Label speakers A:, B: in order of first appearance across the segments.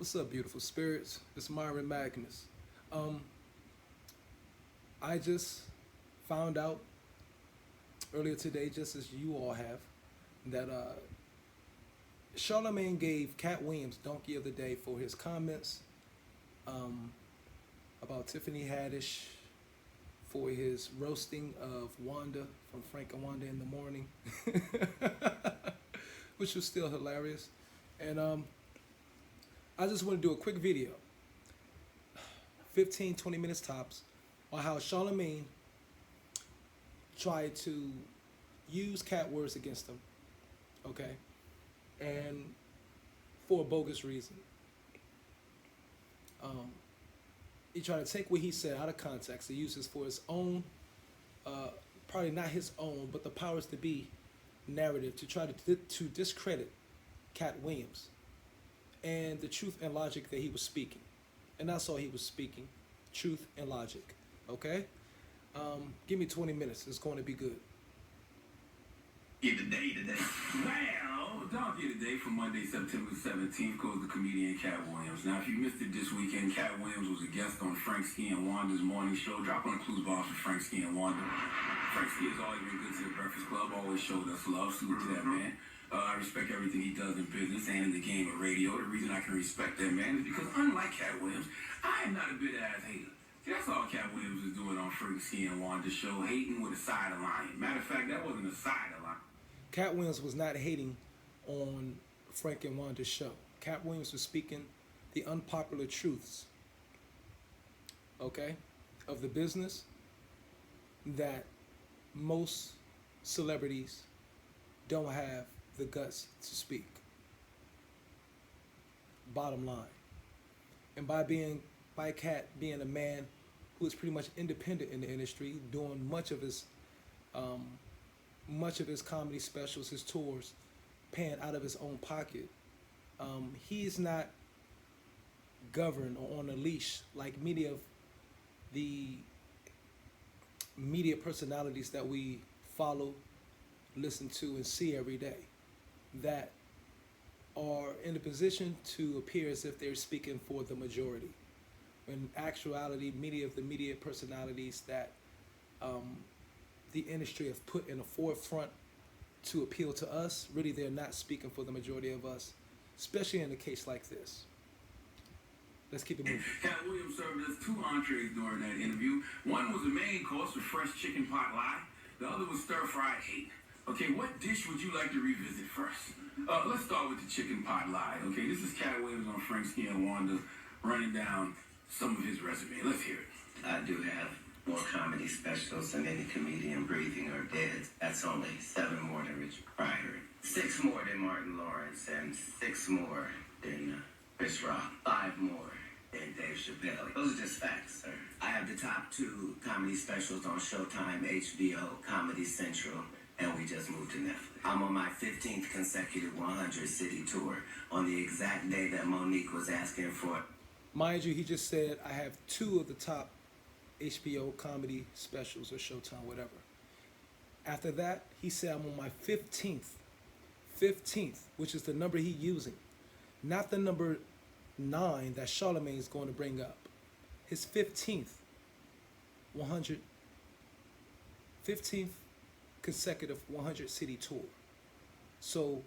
A: What's up, beautiful spirits? It's Myron Magnus. I just found out earlier today, just as you all have, that Charlamagne gave Katt Williams Donkey of the Day for his comments about Tiffany Haddish, for his roasting of Wanda from Frank and Wanda in the Morning, which was still hilarious. And I just want to do a quick video, 15, 20 minutes tops, on how Charlamagne tried to use Katt words against him, okay? And for a bogus reason. He tried to take what he said out of context and use this for his own, probably not his own, but the powers to be narrative to try to discredit Katt Williams and the truth and logic that he was speaking. And that's all he was speaking, truth and logic, okay? Give me 20 minutes, it's going to be good.
B: Give the day today. Well, Donkey of the Day for Monday, September 17th goes to comedian Katt Williams. Now, if you missed it this weekend, Katt Williams was a guest on Frank Ski and Wanda's morning show. Drop on the clues box for Frank Ski and Wanda. Frank Ski has always been good to the Breakfast Club, always showed us love. Salute to that man. I respect everything he does in business and in the game of radio. The reason I can respect that man is because, unlike Katt Williams, I am not a bit-ass hater. See, that's all Katt Williams is doing on Frank Ski and Wanda's show, hating with a side of lying. Matter of fact, that wasn't a side of lying.
A: Katt Williams was not hating on Frank and Wanda's show. Katt Williams was speaking the unpopular truths, okay, of the business that most celebrities don't have the guts to speak. Bottom line. And by Katt being a man who is pretty much independent in the industry, doing much of his comedy specials, his tours, paying out of his own pocket, he's not governed or on a leash like many of the media personalities that we follow, listen to, and see every day, that are in a position to appear as if they're speaking for the majority. In actuality, many of the media personalities that the industry have put in the forefront to appeal to us, really they're not speaking for the majority of us, especially in a case like this. Let's keep it moving.
B: Katt Williams served us 2 entrees during that interview. One was a main course with fresh chicken pot lie. The other was stir-fried hate. Okay, what dish would you like to revisit first? Let's start with the chicken pot lie. Okay, this is Katt Williams on Frank Ski and Wanda running down some of his resume. Let's hear it.
C: I do have more comedy specials than any comedian breathing or dead. That's only 7 more than Richard Pryor, 6 more than Martin Lawrence, and 6 more than Chris Rock, 5 more than Dave Chappelle. Those are just facts, sir. I have the top 2 comedy specials on Showtime, HBO, Comedy Central, and we just moved to Netflix. I'm on my 15th consecutive 100-city tour on the exact day that Monique was asking for.
A: Mind you, he just said I have 2 of the top HBO comedy specials or Showtime, whatever. After that, he said I'm on my 15th, which is the number he's using, not the number 9 that Charlamagne is going to bring up. His 15th consecutive 100-city tour. So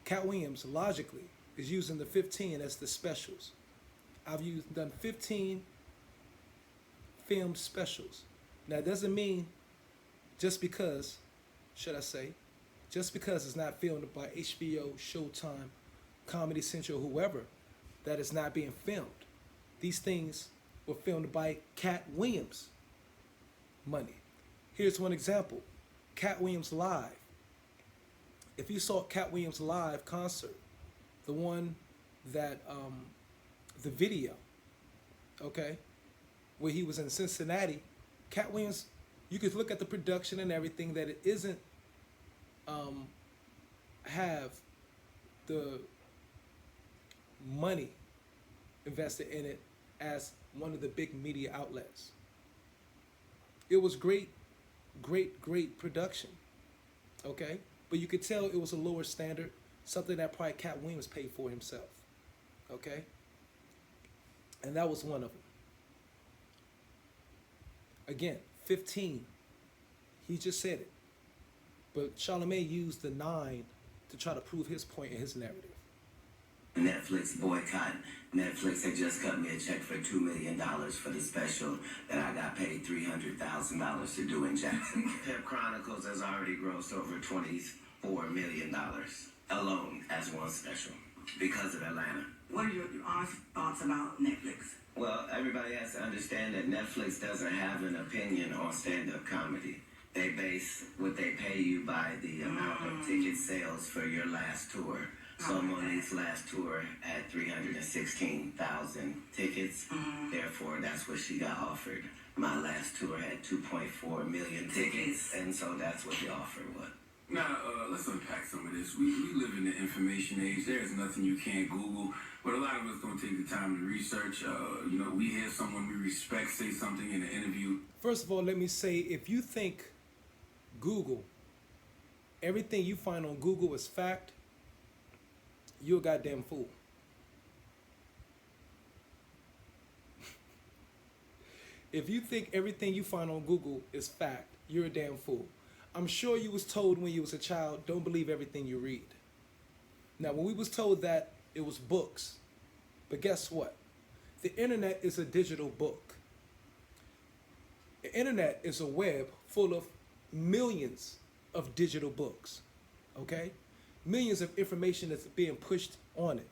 A: Katt Williams, logically, is using the 15 as the specials. I've done 15 film specials. Now, it doesn't mean just because it's not filmed by HBO, Showtime, Comedy Central, whoever, that it's not being filmed. These things were filmed by Katt Williams money. Here's one example. Katt Williams Live. If you saw Katt Williams Live concert, the one that, the video, okay, where he was in Cincinnati, Katt Williams, you could look at the production and everything, that it isn't have the money invested in it as one of the big media outlets. It was great production, okay? But you could tell it was a lower standard, something that probably Katt Williams paid for himself, okay? And that was one of them. Again, 15. He just said it. But Charlamagne used the 9 to try to prove his point in his narrative.
C: Netflix boycott. Netflix had just cut me a check for $2 million for the special that I got paid $300,000 to do in Jackson. Pep Chronicles has already grossed over $24 million alone as one special because of Atlanta.
D: What are your honest thoughts about Netflix?
C: Well, everybody has to understand that Netflix doesn't have an opinion on stand-up comedy. They base what they pay you by the amount of ticket sales for your last tour. So Monique's last tour had 316,000 tickets. Therefore, that's what she got offered. My last tour had 2.4 million tickets, and so that's what the offer was.
B: Now, let's unpack some of this. We live in the information age. There's nothing you can't Google, but a lot of us don't take the time to research. We hear someone we respect say something in an interview.
A: First of all, let me say, if you think Google, everything you find on Google is fact, you're a goddamn fool. If you think everything you find on Google is fact, you're a damn fool. I'm sure you was told when you was a child, don't believe everything you read. Now, when we was told that, it was books. But guess what? The internet is a digital book. The internet is a web full of millions of digital books. Okay? Millions of information that's being pushed on it.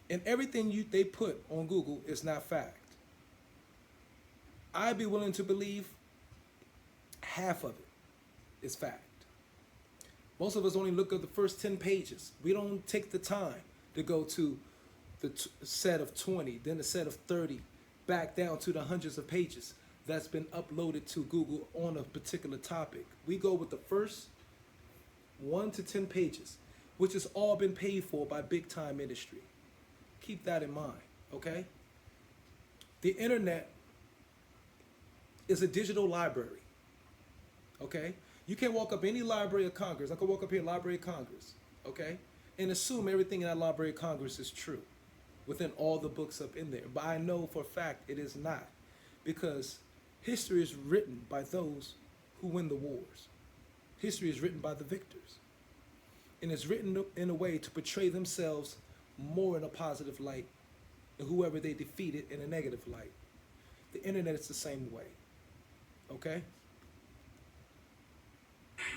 A: And everything they put on Google is not fact. I'd be willing to believe half of it is fact. Most of us only look at the first 10 pages. We don't take the time to go to the set of 20, then the set of 30, back down to the hundreds of pages that's been uploaded to Google on a particular topic. We go with the first 1 to 10 pages, which has all been paid for by big time industry. Keep that in mind, okay? The internet is a digital library, okay? You can't walk up any Library of Congress. I could walk up here, Library of Congress, okay? And assume everything in that Library of Congress is true within all the books up in there. But I know for a fact it is not, because history is written by those who win the wars. History is written by the victors. And it's written in a way to portray themselves more in a positive light and whoever they defeated in a negative light. The internet is the same way. Okay?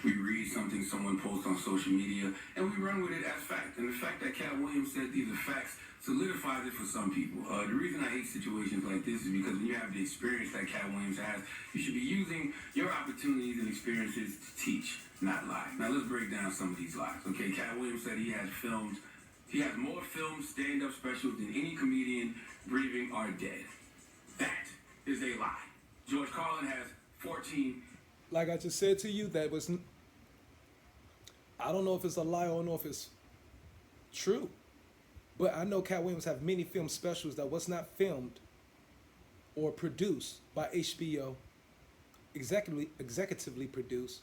B: We read something someone posts on social media, and we run with it as fact. And the fact that Katt Williams said these are facts solidifies it for some people. The reason I hate situations like this is because when you have the experience that Katt Williams has, you should be using your opportunities and experiences to teach, not lie. Now let's break down some of these lies. Okay, Katt Williams said he has more filmed stand-up specials than any comedian breathing or dead. That is a lie. George Carlin has 14.
A: Like I just said to you, I don't know if it's a lie or know if it's true. But I know Katt Williams have many film specials that was not filmed or produced by HBO, executively produced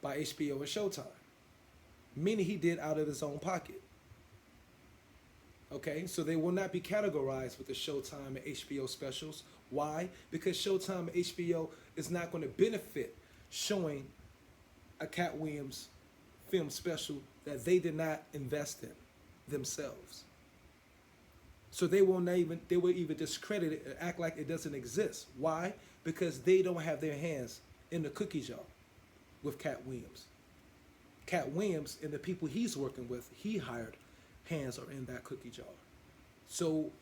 A: by HBO and Showtime. Many he did out of his own pocket. Okay, so they will not be categorized with the Showtime and HBO specials. Why? Because Showtime and HBO is not going to benefit showing a Katt Williams film special that they did not invest in themselves. So they will even discredit it and act like it doesn't exist. Why? Because they don't have their hands in the cookie jar with Katt Williams. Katt Williams and the people he's working with, he hired, hands are in that cookie jar. So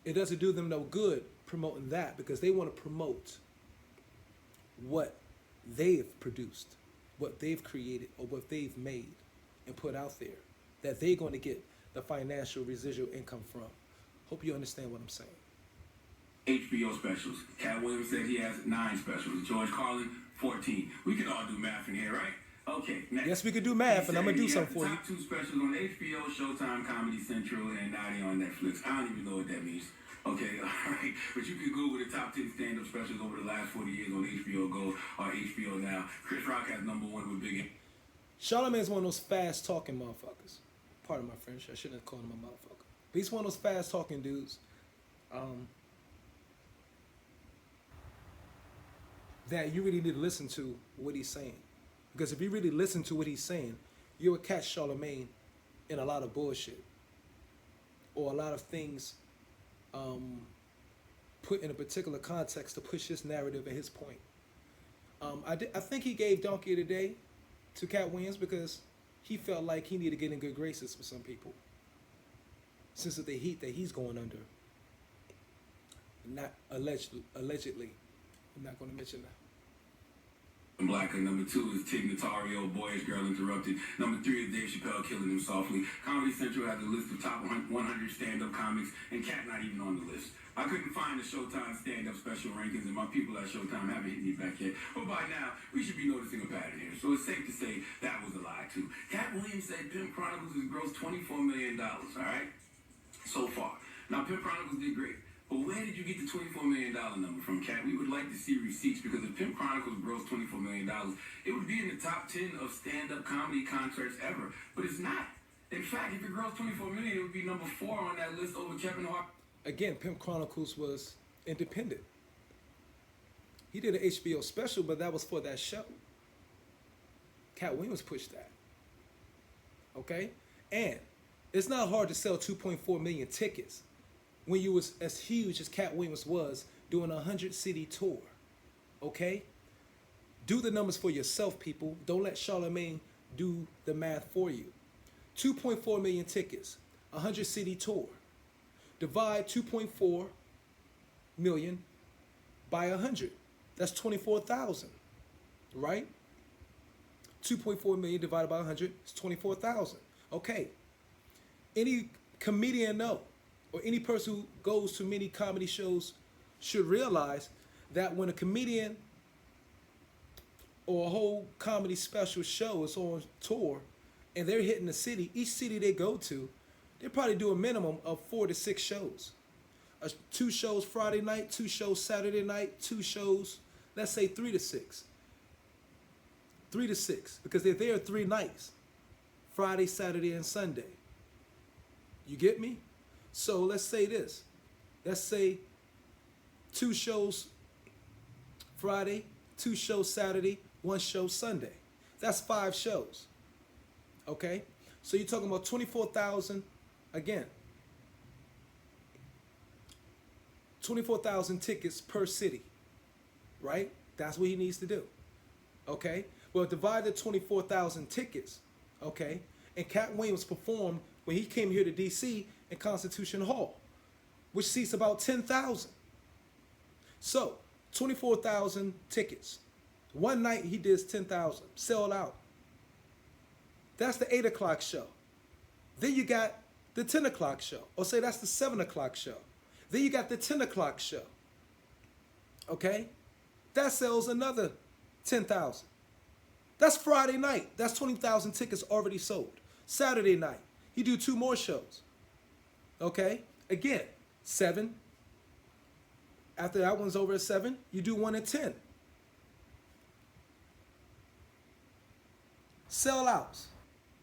A: it doesn't do them no good promoting that, because they want to promote what they've produced, what they've created, or what they've made and put out there that they're going to get the financial residual income from. Hope you understand what I'm saying.
B: HBO specials. Katt Williams said he has 9 specials. George Carlin, 14. We can all do math in here, right? Okay, next.
A: Yes, we could do math, and I'm going to do something for you.
B: Top 2 specials on HBO, Showtime, Comedy Central, and now they on Netflix. I don't even know what that means. Okay, all right. But you can Google the top 10 stand-up specials over the last 40 years on HBO Go or HBO Now. Chris Rock has number 1 with Big.
A: Charlamagne is one of those fast-talking motherfuckers. Pardon my French. I shouldn't have called him a motherfucker. But he's one of those fast-talking dudes. that you really need to listen to what he's saying. Because if you really listen to what he's saying, you would catch Charlamagne in a lot of bullshit. Or a lot of things put in a particular context to push his narrative and his point. I think he gave Donkey of the Day to Katt Williams because he felt like he needed to get in good graces with some people. Since of the heat that he's going under. Not allegedly. I'm not going to mention that.
B: Black. And number 2 is Tig Notario, Boyish Girl Interrupted. Number 3 is Dave Chappelle, Killing Him Softly. Comedy Central has a list of top 100 stand-up comics, and Katt not even on the list. I couldn't find the Showtime stand-up special rankings, and my people at Showtime haven't hit me back yet. But by now, we should be noticing a pattern here. So it's safe to say that was a lie, too. Katt Williams said Pimp Chronicles has grossed $24 million, all right? So far. Now, Pimp Chronicles did great. But where did you get the $24 million number from, Katt? We would like to see receipts, because if Pimp Chronicles grossed $24 million, it would be in the top 10 of stand-up comedy concerts ever. But it's not. In fact, if it grossed $24 million, it would be number 4 on that list over Kevin Hart.
A: Again, Pimp Chronicles was independent. He did an HBO special, but that was for that show. Katt Williams pushed that. Okay? And it's not hard to sell 2.4 million tickets when you was as huge as Katt Williams was doing a 100-city tour. Okay? Do the numbers for yourself, people. Don't let Charlamagne do the math for you. 2.4 million tickets, 100-city tour. Divide 2.4 million by 100. That's 24,000, right? 2.4 million divided by 100 is 24,000. Okay. Any comedian know, or any person who goes to many comedy shows should realize that when a comedian or a whole comedy special show is on tour and they're hitting the city, each city they go to, they probably do a minimum of 4 to 6 shows. 2 shows Friday night, 2 shows Saturday night, 2 shows, let's say 3 to 6. 3 to 6, because they're there 3 nights, Friday, Saturday, and Sunday. You get me? So let's say this. Let's say 2 shows Friday, 2 shows Saturday, 1 show Sunday. That's 5 shows. Okay? So you're talking about 24,000, again, 24,000 tickets per city, right? That's what he needs to do. Okay? Well, divide the 24,000 tickets, okay? And Katt Williams performed when he came here to D.C. in Constitution Hall, which seats about 10,000. So, 24,000 tickets. One night he did 10,000, sold out. That's the 8 o'clock show. Then you got the 10 o'clock show. Or say that's the 7 o'clock show. Then you got the 10 o'clock show. Okay? That sells another 10,000. That's Friday night. That's 20,000 tickets already sold. Saturday night, you do 2 more shows. Okay? Again, 7. After that one's over at 7, you do 1 at 10. Sellouts.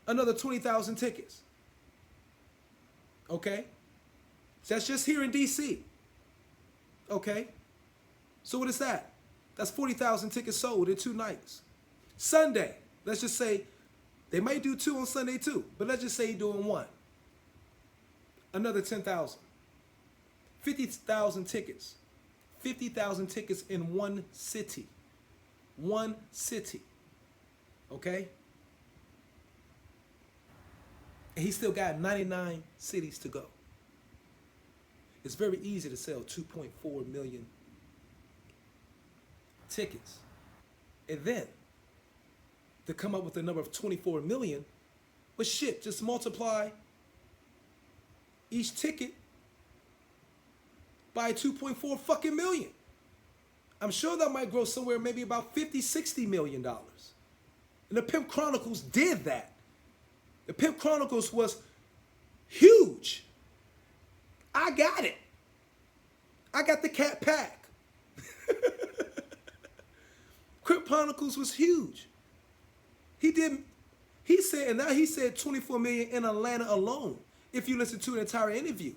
A: Another 20,000 tickets. Okay? So that's just here in D.C. Okay? So what is that? That's 40,000 tickets sold in 2 nights. Sunday, let's just say, they might do 2 on Sunday too, but let's just say you're doing 1. Another 10,000. 50,000 tickets. 50,000 tickets in 1 city. 1 city. Okay? And he still got 99 cities to go. It's very easy to sell 2.4 million tickets. And then to come up with a number of 24 million, but shit, just multiply each ticket by 2.4 fucking million. I'm sure that might grow somewhere maybe about 50, 60 million dollars. And the Pimp Chronicles did that. The Pimp Chronicles was huge. I got it. I got the Cat Pack. Pimp Chronicles was huge. He said 24 million in Atlanta alone, if you listen to the entire interview.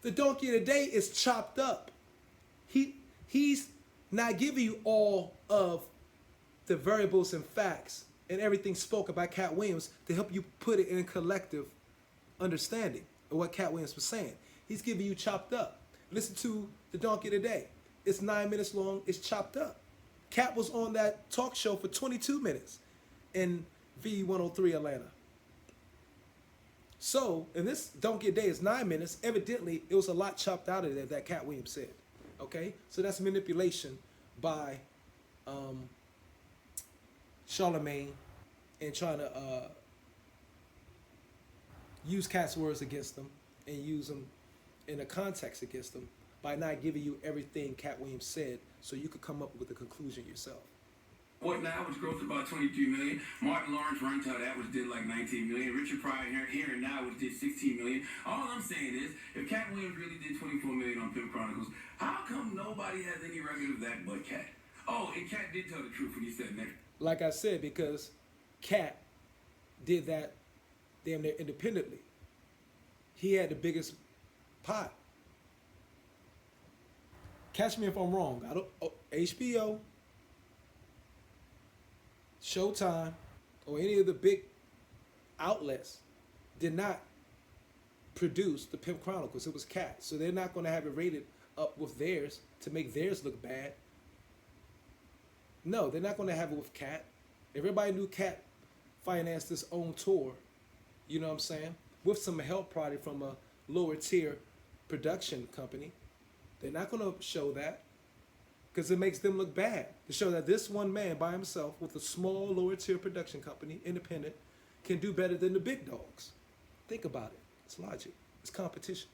A: The donkey of the day is chopped up. He's not giving you all of the variables and facts and everything spoken by Katt Williams to help you put it in collective understanding of what Katt Williams was saying. He's giving you chopped up. Listen to the donkey of the day. It's 9 minutes long. It's chopped up. Katt was on that talk show for 22 minutes in V103 Atlanta. So, and this donkey of the day is 9 minutes. Evidently, it was a lot chopped out of there that Katt Williams said. Okay? So that's manipulation by Charlamagne and trying to use Katt's words against them and use them in a context against them by not giving you everything Katt Williams said so you could come up with a conclusion yourself.
B: What now was grossed about 23 million. Martin Lawrence Run Tell That was did like 19 million. Richard Pryor Here and Now was did 16 million. All I'm saying is, if Katt Williams really did 24 million on Pimp Chronicles, how come nobody has any record of that but Katt? Oh, and Katt did tell the truth when he said that.
A: Like I said, because Katt did that damn near independently. He had the biggest pot. Catch me if I'm wrong. HBO, Showtime, or any of the big outlets did not produce the Pimp Chronicles. It was Katt. So they're not going to have it rated up with theirs to make theirs look bad. No, they're not going to have it with Katt. Everybody knew Katt financed his own tour, you know what I'm saying, with some help probably from a lower tier production company. They're not going to show that because it makes them look bad to show that this one man by himself with a small lower tier production company, independent, can do better than the big dogs. Think about it. It's logic. It's competition.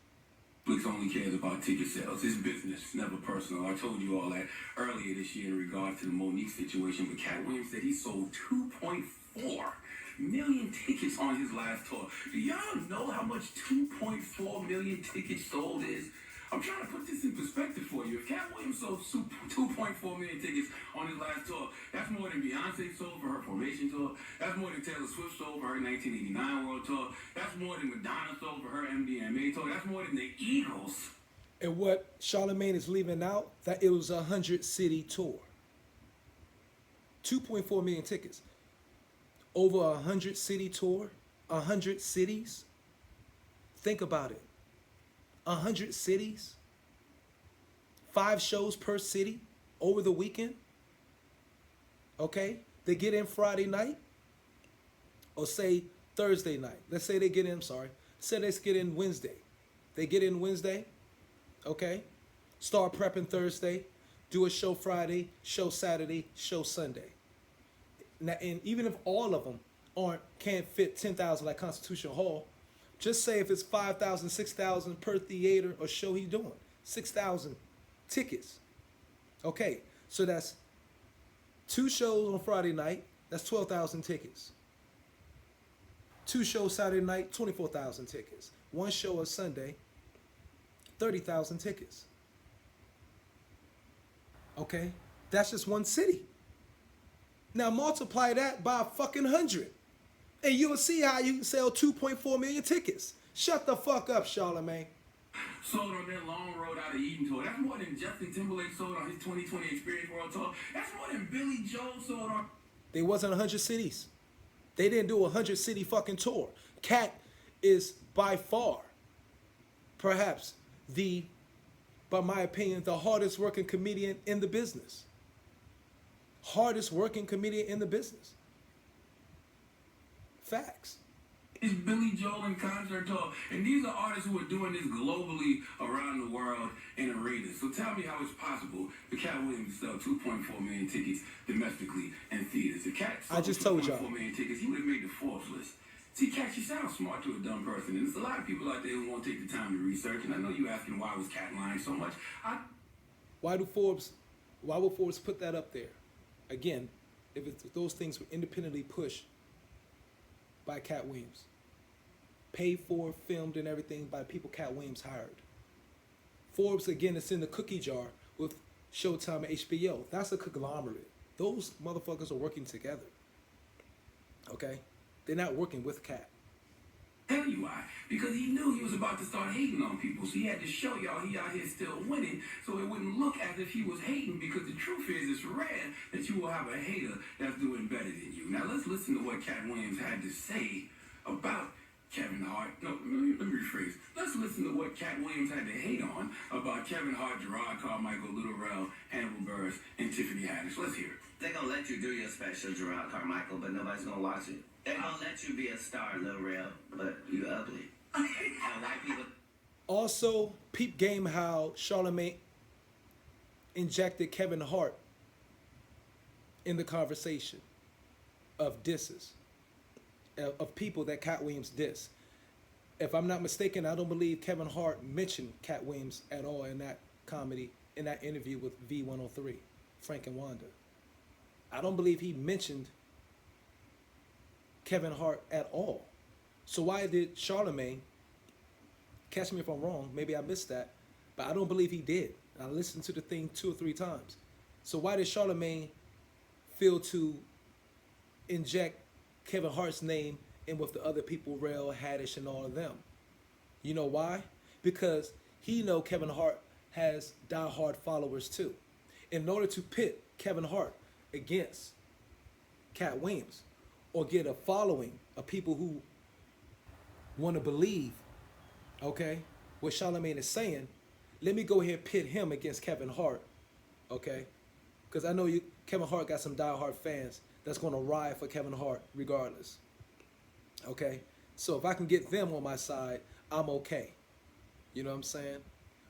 B: Netflix only cares about ticket sales. It's business, never personal. I told you all that earlier this year in regards to the Monique situation, but Katt Williams said he sold 2.4 million tickets on his last tour. Do y'all know how much 2.4 million tickets sold is? I'm trying to put this in perspective for you. If Katt Williams sold 2.4 million tickets on his last tour, that's more than Beyonce sold for her Formation tour. That's more than Taylor Swift sold for her 1989 World Tour. That's more than Madonna sold for her MDMA tour. That's more than the Eagles.
A: And what Charlamagne is leaving out, that it was a 100-city tour. 2.4 million tickets. Over a 100-city tour, 100 cities. Think about it. 100 cities, 5 shows per city over the weekend. Okay, they get in Friday night, or say Thursday night. Let's say they get in, say let's get in Wednesday. They get in Wednesday, okay, start prepping Thursday, do a show Friday, show Saturday, show Sunday. Now, and even if all of them can't fit 10,000 like Constitution Hall, just say if it's 5,000, 6,000 per theater or show he's doing, 6,000 tickets. Okay, so that's 2 shows on Friday night, that's 12,000 tickets. 2 shows Saturday night, 24,000 tickets. 1 show on Sunday, 30,000 tickets. Okay, that's just 1 city. Now multiply that by a fucking 100. And you'll see how you can sell 2.4 million tickets. Shut the fuck up, Charlamagne.
B: Sold on that long road out of Eden tour. That's more than Justin Timberlake sold on his 2020 Experience World Tour. That's more than Billy Joel sold on.
A: They wasn't 100 cities. They didn't do a 100-city fucking tour. Katt is by far, perhaps by my opinion, the hardest working comedian in the business. Hardest working comedian in the business. Facts.
B: It's Billy Joel and concert tour. And these are artists who are doing this globally around the world in arenas. So tell me how it's possible for Katt Williams to sell 2.4 million tickets domestically in theaters. If Katt sold
A: I just told y'all.
B: 2.4 million tickets, he would have made the Forbes list. See, Katt, you sound smart to a dumb person. And there's a lot of people out there who won't take the time to research. And I know you asking why was Katt lying so much.
A: Why would Forbes put that up there? Again, if those things were independently pushed by Katt Williams. Paid for, filmed, and everything by people Katt Williams hired. Forbes, again, is in the cookie jar with Showtime and HBO. That's a conglomerate. Those motherfuckers are working together. Okay? They're not working with Katt.
B: Tell you why. Because he knew he was about to start hating on people. So he had to show y'all he out here still winning so it wouldn't look as if he was hating, because the truth is it's rare that you will have a hater that's doing better than you. Now let's listen to what Katt Williams had to say about Kevin Hart. No, let me rephrase. Let's listen to what Katt Williams had to hate on about Kevin Hart, Gerard Carmichael, Lil Rel, Hannibal Buress, and Tiffany Haddish. Let's hear it.
C: They're gonna let you do your special, Gerard Carmichael, but nobody's gonna watch it. They're gonna let you be a star, Lil Rel, but you ugly. And white people.
A: Also, peep game how Charlamagne injected Kevin Hart in the conversation of disses, of people that Katt Williams diss. If I'm not mistaken, I don't believe Kevin Hart mentioned Katt Williams at all in that comedy, in that interview with V103, Frank and Wanda. I don't believe he mentioned Kevin Hart at all. So why did Charlamagne, catch me if I'm wrong, maybe I missed that, but I don't believe he did. I listened to the thing 2 or 3 times. So why did Charlamagne feel to inject Kevin Hart's name in with the other people, Rel, Haddish, and all of them? You know why? Because he know Kevin Hart has diehard followers too. In order to pit Kevin Hart against Katt Williams, or get a following of people who want to believe, okay, what Charlamagne is saying, let me go ahead and pit him against Kevin Hart, okay? Because I know Kevin Hart got some diehard fans that's going to ride for Kevin Hart regardless, okay? So if I can get them on my side, I'm okay. You know what I'm saying?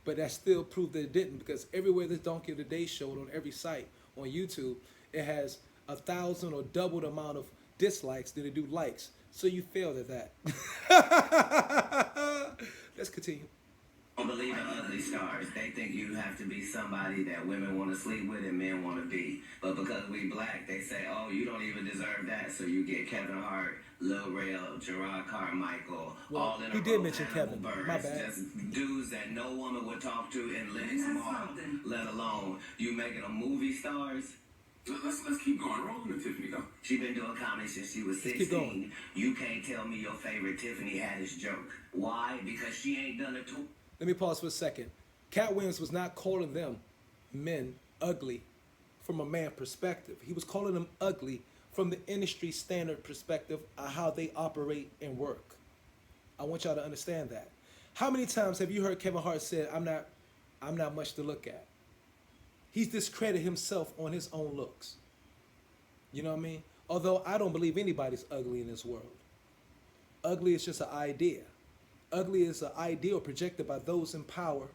A: But that still proved that it didn't, because everywhere this Donkey of the Day showed on every site on YouTube, it has 1,000 or double the amount of dislikes than it do likes. So you failed at that. Let's continue.
C: Don't believe in ugly stars. They think you have to be somebody that women want to sleep with and men want to be. But because we black, they say, oh, you don't even deserve that. So you get Kevin Hart, Lil Rel, Gerard Carmichael,
A: Well,
C: all in a
A: he did
C: row,
A: mention
C: Hannibal
A: Kevin.
C: Buress,
A: My bad.
C: just dudes that no woman would talk to in Lennox
D: That's
C: Mall,
D: something.
C: let alone you making them movie stars.
B: Let's keep going. Rolling the Tiffany, go.
C: She been doing comedy since she was
A: Let's keep
C: 16.
A: going.
C: You can't tell me your favorite Tiffany Haddish joke. Why? Because she ain't done it too.
A: Let me pause for a second. Katt Williams was not calling them men ugly from a man perspective. He was calling them ugly from the industry standard perspective of how they operate and work. I want y'all to understand that. How many times have you heard Kevin Hart say, I'm not much to look at? He's discredited himself on his own looks. You know what I mean? Although I don't believe anybody's ugly in this world. Ugly is just an idea. Ugly is an ideal projected by those in power,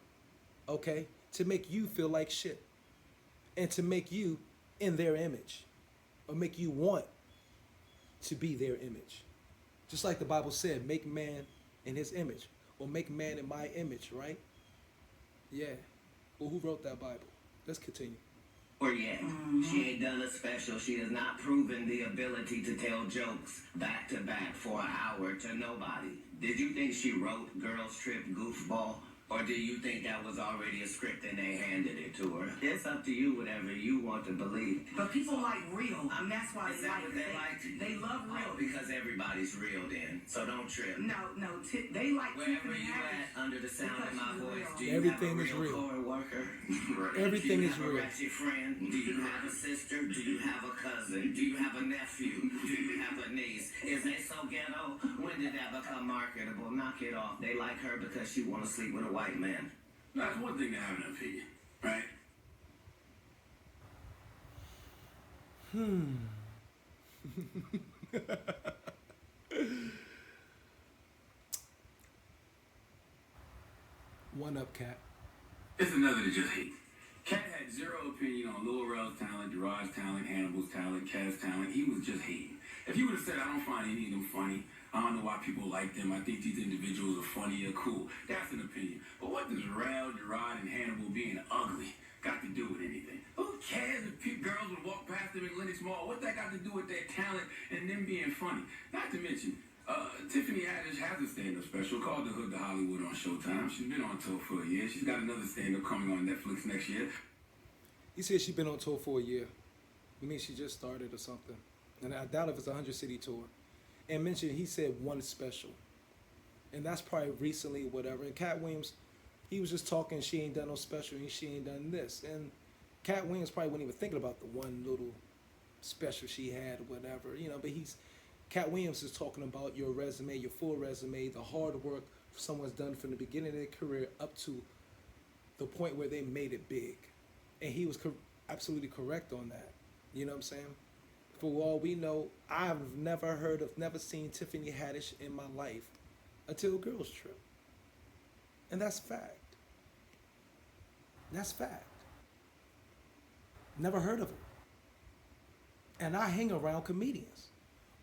A: okay, to make you feel like shit. And to make you in their image. Or make you want to be their image. Just like the Bible said, make man in his image. Or make man in my image, right? Yeah. Well, who wrote that Bible? Let's continue.
C: Or yet, she ain't done a special. She has not proven the ability to tell jokes back to back for an hour to nobody. Did you think she wrote Girls Trip Goofball? Or do you think that was already a script and they handed it to her? It's up to you, whatever you want to believe.
D: But people like real, and that's why
C: Is
D: they
C: that
D: like
C: what they like?
D: They love real.
C: Because everybody's real then. So don't trip.
D: No, they like
C: Wherever
D: Tiffany
C: you
D: Haddish
C: at, under the sound of
D: because
C: my
D: she's
C: voice,
D: real.
C: do you
A: Everything
C: have a
A: is
C: real
A: real.
C: co-worker?
A: Everything
C: do you
A: is
C: have
A: real.
C: a ratchet friend? Do you have a sister? Do you have a cousin? Do you have a nephew? Do you have a niece? Is they so ghetto? When did that become marketable? Knock it off. They like her because she want to sleep with a white man.
B: Now, it's one thing to have an opinion, right?
A: One up, Katt.
B: It's another to just hate. Katt had zero opinion on Lil Rel's talent, Gerard's talent, Hannibal's talent, Katt's talent. He was just hating. If he would have said, I don't find any of them funny, I don't know why people like them, I think these individuals are funny or cool, that's an opinion. But what does Rel, Gerard, and Hannibal being ugly got to do with anything? Who cares if girls would walk past them in Lennox Mall? What that got to do with their talent and them being funny? Not to mention, Tiffany Haddish has a stand-up special called The Hood to Hollywood on Showtime. She's been on tour for a year. She's got another stand-up coming on Netflix next year.
A: He said she's been on tour for a year. I mean, she just started or something. And I doubt if it's a 100-city tour. And mentioned, he said one special. And that's probably recently, whatever. And Katt Williams, he was just talking, she ain't done no special, and she ain't done this. And Katt Williams probably wasn't even thinking about the one little special she had or whatever, you know, but Katt Williams is talking about your resume, your full resume, the hard work someone's done from the beginning of their career up to the point where they made it big. And he was absolutely correct on that. You know what I'm saying? For all we know, I've never seen Tiffany Haddish in my life until Girls Trip. And that's fact. That's fact. Never heard of her. And I hang around comedians.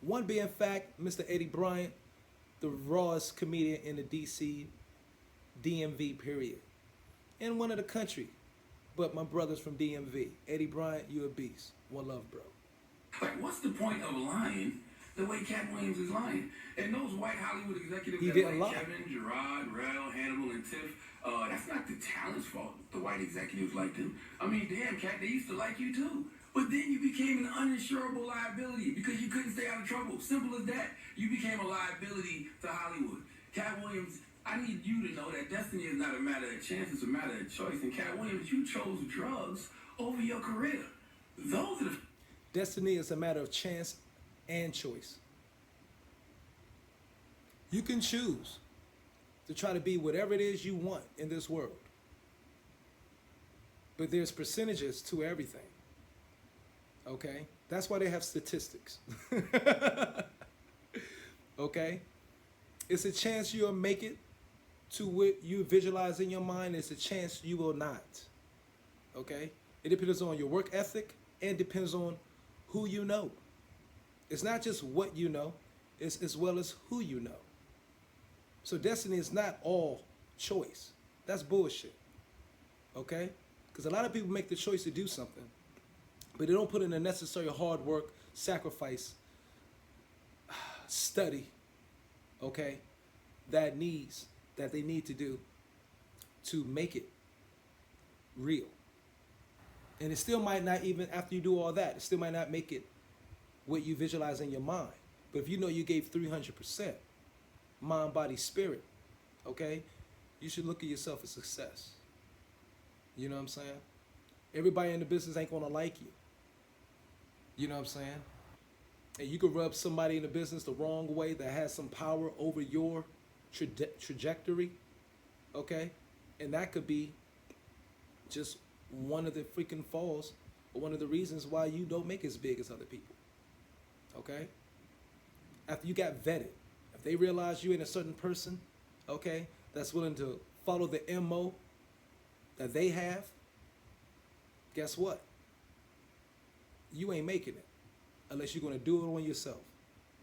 A: One being fact, Mr. Eddie Bryant, the rawest comedian in the DC DMV period. And one of the country. But my brother's from DMV. Eddie Bryant, you a beast. One love, bro.
B: Like, what's the point of lying the way Katt Williams is lying? And those white Hollywood executives
A: He
B: that
A: didn't
B: like
A: lie.
B: Kevin, Gerard, Rel, Hannibal, and Tiff, that's not the talent's fault the white executives like them. I mean, damn, Katt, they used to like you too. But then you became an uninsurable liability because you couldn't stay out of trouble. Simple as that. You became a liability to Hollywood. Katt Williams, I need you to know that destiny is not a matter of chance, it's a matter of choice. And Katt Williams, you chose drugs over your career. Those are the...
A: Destiny is a matter of chance and choice. You can choose to try to be whatever it is you want in this world. But there's percentages to everything. Okay? That's why they have statistics. Okay? It's a chance you'll make it to what you visualize in your mind. It's a chance you will not. Okay? It depends on your work ethic and depends on who you know. It's not just what you know, it's as well as who you know. So destiny is not all choice. That's bullshit. Okay? Because a lot of people make the choice to do something, but they don't put in the necessary hard work, sacrifice, study, okay, that they need to do to make it real. And it still might not, even after you do all that, it still might not make it what you visualize in your mind. But if you know you gave 300%, mind, body, spirit, okay, you should look at yourself as success. You know what I'm saying? Everybody in the business ain't gonna like you. You know what I'm saying? And you could rub somebody in the business the wrong way that has some power over your trajectory, okay? And that could be just one of the freaking falls or one of the reasons why you don't make as big as other people, okay? After you got vetted, if they realize you ain't a certain person, okay, that's willing to follow the MO that they have, guess what? You ain't making it unless you're going to do it on yourself.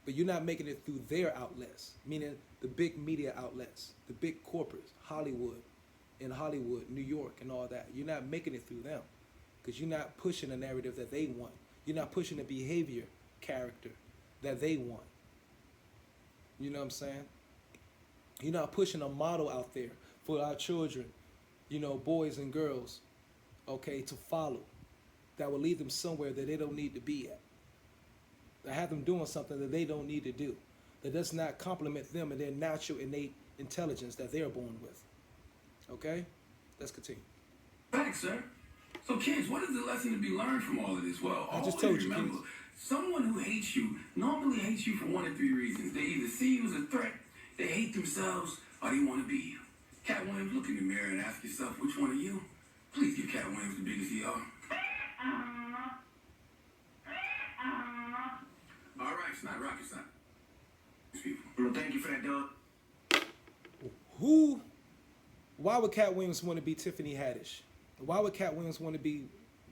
A: But you're not making it through their outlets, meaning the big media outlets, the big corporates, Hollywood, New York, and all that. You're not making it through them because you're not pushing a narrative that they want. You're not pushing a behavior character that they want. You know what I'm saying? You're not pushing a model out there for our children, you know, boys and girls, okay, to follow that will lead them somewhere that they don't need to be at. That have them doing something that they don't need to do. That does not complement them and their natural innate intelligence that they're born with. Okay? Let's continue.
B: Thanks, sir. So, kids, what is the lesson to be learned from all of this? Well,
A: I just
B: always
A: told you,
B: remember,
A: kids.
B: someone who hates you normally hates you for one of three reasons. They either see you as a threat, they hate themselves, or they want to be you. Katt Williams, look in the mirror and ask yourself, which one are you? Please give Katt Williams the biggest ER. All right, it's not rocket science. People.
C: Well, thank you for that, dog.
A: Why would Katt Williams want to be Tiffany Haddish? Why would Katt Williams want to be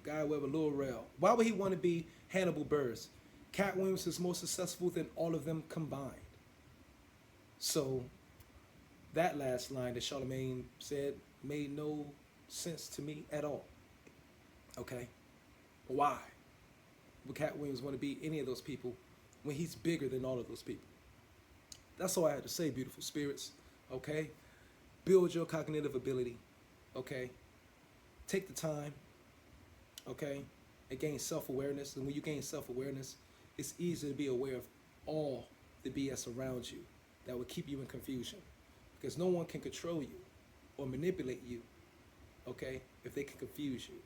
A: Guy Weber, Lil Rel? Why would he want to be Hannibal Buress? Katt Williams is more successful than all of them combined. So that last line that Charlamagne said made no sense to me at all. Okay? Why would Katt Williams want to be any of those people when he's bigger than all of those people? That's all I had to say, beautiful spirits. Okay? Build your cognitive ability. Okay? Take the time. Okay? And gain self-awareness. And when you gain self-awareness, it's easy to be aware of all the BS around you that will keep you in confusion. Because no one can control you or manipulate you, okay, if they can confuse you.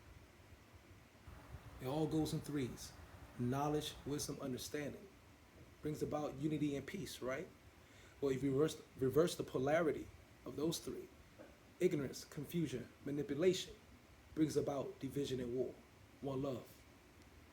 A: It all goes in threes. Knowledge, wisdom, understanding. Brings about unity and peace, right? Well, if you reverse the polarity of those three, ignorance, confusion, manipulation, brings about division and war. One love.